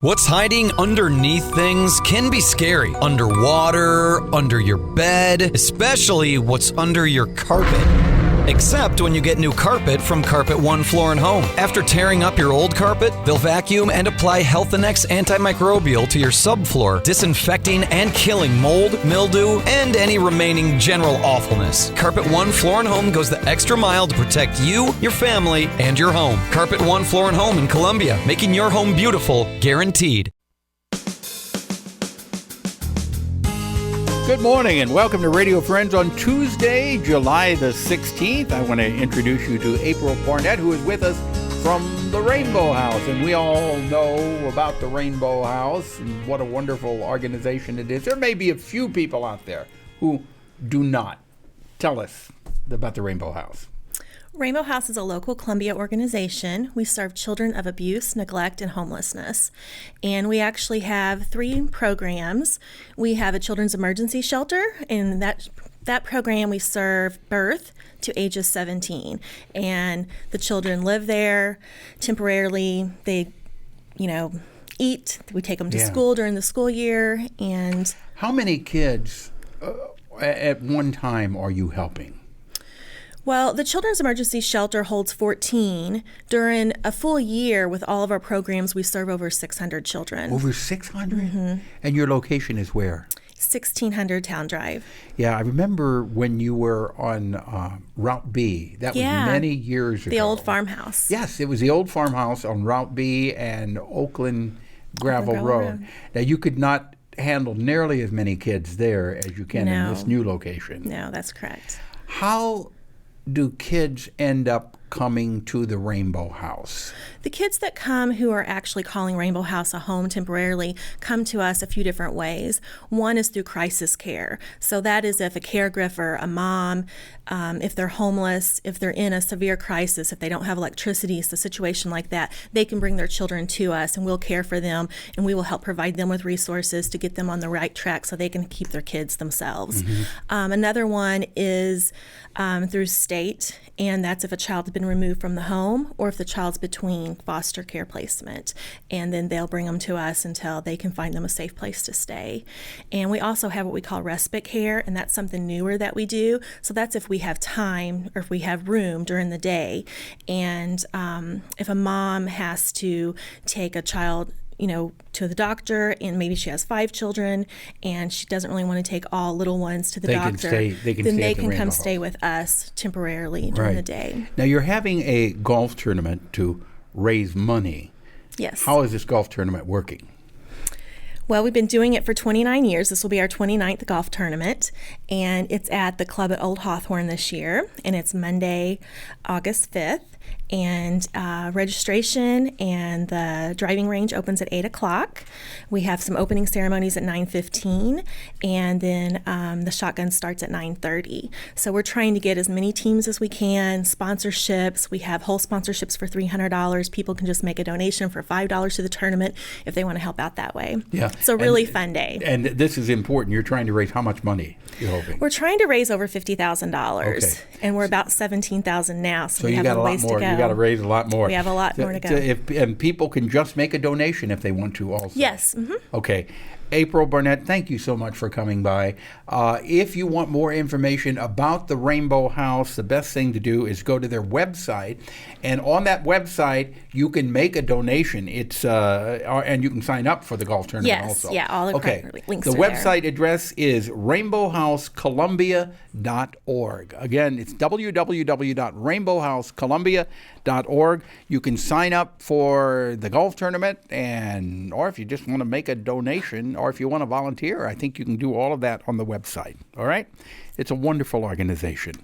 What's hiding underneath things can be scary. Underwater, under your bed, especially what's under your carpet. Except when you get new carpet from Carpet One Floor and Home. After tearing up your old carpet, they'll vacuum and apply Health Annex antimicrobial to your subfloor, disinfecting and killing mold, mildew, and any remaining general awfulness. Carpet One Floor and Home goes the extra mile to protect you, your family, and your home. Carpet One Floor and Home in Columbia, making your home beautiful, guaranteed. Good morning and welcome to Radio Friends on Tuesday, July the 16th. I want to introduce you to April Barnett, who is with us from the Rainbow House. And we all know about the Rainbow House and what a wonderful organization it is. There may be a few people out there who do not. Tell us about the Rainbow House. Rainbow House is a local Columbia organization. We serve children of abuse, neglect, and homelessness. And we actually have 3 programs. We have a children's emergency shelter, and that program we serve birth to ages 17. And the children live there temporarily. They, eat. We take them to school during the school year. And how many kids at one time are you helping? Well, the Children's Emergency Shelter holds 14. During a full year with all of our programs, we serve over 600 children. Over 600? Mm-hmm. And your location is where? 1600 Town Drive. Yeah, I remember when you were on Route B. That was many years ago. The old farmhouse. Yes, it was the old farmhouse on Route B and Oakland Gravel Road. Now, you could not handle nearly as many kids there as you can in this new location. No, that's correct. How do kids end up coming to the Rainbow House? The kids that come who are actually calling Rainbow House a home temporarily come to us a few different ways. One is through crisis care. So that is if a caregiver, a mom, if they're homeless, if they're in a severe crisis, if they don't have electricity, it's a situation like that, they can bring their children to us and we'll care for them and we will help provide them with resources to get them on the right track so they can keep their kids themselves. Mm-hmm. Another one is through state, and that's if a child has been removed from the home or if the child's between foster care placement, and then they'll bring them to us until they can find them a safe place to stay. And we also have what we call respite care, and that's something newer that we do. So that's if we have time or if we have room during the day, and if a mom has to take a child to the doctor, and maybe she has 5 children and she doesn't really want to take all little ones to the doctor, then they can come stay with us temporarily during the day. Now, you're having a golf tournament to raise money. Yes. How is this golf tournament working? Well, we've been doing it for 29 years. This will be our 29th golf tournament, and it's at the club at Old Hawthorne this year, and it's Monday, August 5th. And registration and the driving range opens at 8 o'clock. We have some opening ceremonies at 9:15, and then the shotgun starts at 9:30. So we're trying to get as many teams as we can, sponsorships. We have whole sponsorships for $300. People can just make a donation for $5 to the tournament if they want to help out that way. Yeah. It's a really fun day. And this is important. You're trying to raise how much money you're hoping? We're trying to raise over $50,000, and we're about $17,000 now, so we have a ways to go. You got to raise a lot more. We have a lot more to go. And people can just make a donation if they want to also. Yes. Mm-hmm. Okay. April Barnett, thank you so much for coming by. If you want more information about the Rainbow House, the best thing to do is go to their website. And on that website, you can make a donation. It's and you can sign up for the golf tournament also. Yes, all the links are there. The website address is rainbowhousecolumbia.org. Again, it's www.rainbowhousecolumbia.org. You can sign up for the golf tournament, or if you just want to make a donation, or if you want to volunteer, I think you can do all of that on the website. All right? It's a wonderful organization.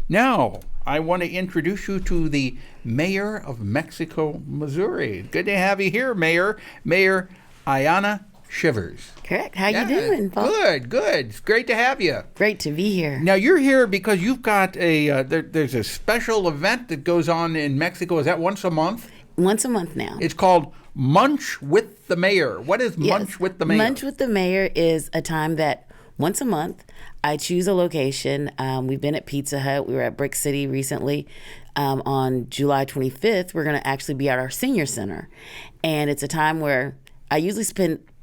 Now, I want to introduce you to the mayor of Mexico, Missouri. Good to have you here, Mayor. Mayor Ayanna Shivers. Correct. How you doing, Paul? Good. It's great to have you. Great to be here. Now, you're here because you've got there's a special event that goes on in Mexico. Is that once a month? Once a month now. It's called Munch with the Mayor. What is Munch with the Mayor? Munch with the Mayor is a time that once a month I choose a location. We've been at Pizza Hut. We were at Brick City recently. On July 25th, we're going to actually be at our senior center. And it's a time where I usually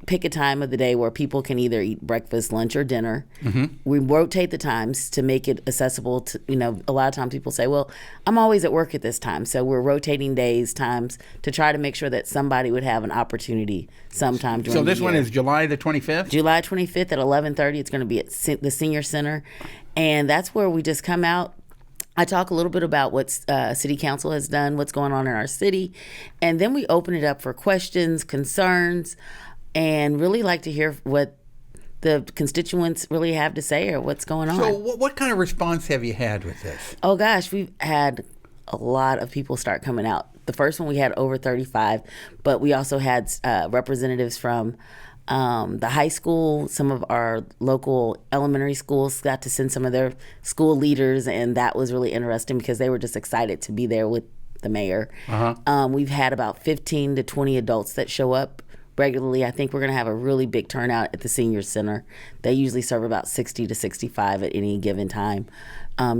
pick a time of the day where people can either eat breakfast, lunch, or dinner. We rotate the times to make it accessible to, a lot of times people say, well, I'm always at work at this time. So we're rotating times to try to make sure that somebody would have an opportunity sometime during the year. So this one is July the 25th? July 25th at 11:30. It's going to be at the Senior Center. And that's where we just come out. I talk a little bit about what City Council has done, what's going on in our city, and then we open it up for questions, concerns, and really like to hear what the constituents really have to say or what's going on. So what kind of response have you had with this? Oh, gosh, we've had a lot of people start coming out. The first one we had over 35, but we also had representatives from the high school. Some of our local elementary schools got to send some of their school leaders, and that was really interesting because they were just excited to be there with the mayor. We've had about 15 to 20 adults that show up regularly. I think we're going to have a really big turnout at the Senior Center. They usually serve about 60 to 65 at any given time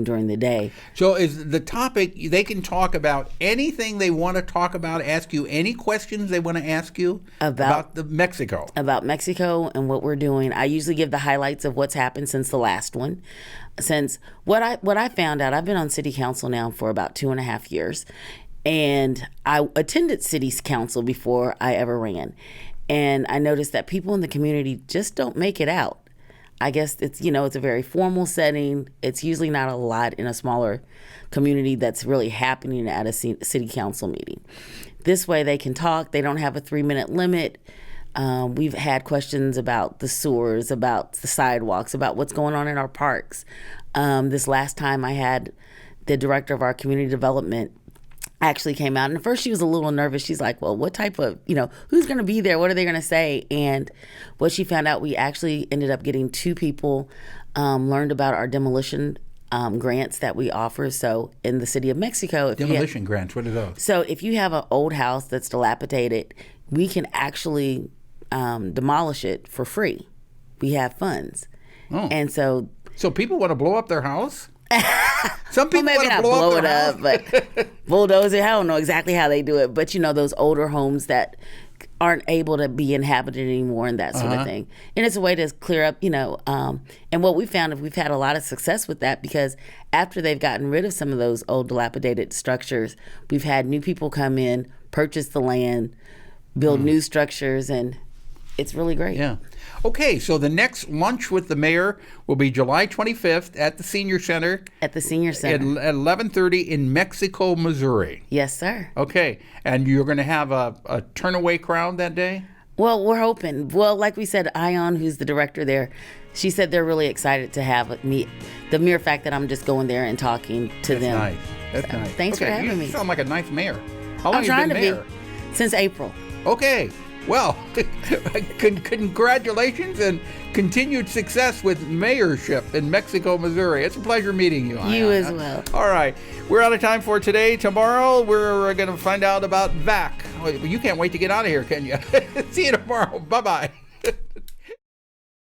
during the day. So is the topic, they can talk about anything they want to talk about, ask you any questions they want to ask you about Mexico. About Mexico and what we're doing. I usually give the highlights of what's happened since the last one. Since what I found out, I've been on city council now for about 2.5 years. And I attended city council before I ever ran. And I noticed that people in the community just don't make it out. I guess it's a very formal setting. It's usually not a lot in a smaller community that's really happening at a city council meeting. This way they can talk. They don't have a 3-minute limit. We've had questions about the sewers, about the sidewalks, about what's going on in our parks. This last time I had the director of our community development actually came out, and at first she was a little nervous. She's like, well, what type of, who's going to be there? What are they going to say? And what she found out, we actually ended up getting 2 people, learned about our demolition grants that we offer. So in the city of Mexico. Demolition grants, what are those? So if you have an old house that's dilapidated, we can actually demolish it for free. We have funds. Oh. And so people want to blow up their house? Some people maybe want to not blow it up, but bulldozer. I don't know exactly how they do it, but those older homes that aren't able to be inhabited anymore and that sort of thing. And it's a way to clear up, and what we found is we've had a lot of success with that because after they've gotten rid of some of those old dilapidated structures, we've had new people come in, purchase the land, build new structures, and it's really great. Yeah. Okay, so the next lunch with the mayor will be July 25th at the Senior Center. At the Senior Center. At 11:30 in Mexico, Missouri. Yes, sir. Okay, and you're going to have a turnaway crowd that day? Well, we're hoping. Well, like we said, Ayanna, who's the director there, she said they're really excited to have me. The mere fact that I'm just going there and talking to them. That's nice. That's nice. Thanks for having me. You sound like a nice mayor. How long I'm trying have you to been be since April. Okay. Well, congratulations and continued success with mayorship in Mexico, Missouri. It's a pleasure meeting you. You as well. All right. We're out of time for today. Tomorrow, we're going to find out about VAC. You can't wait to get out of here, can you? See you tomorrow. Bye-bye.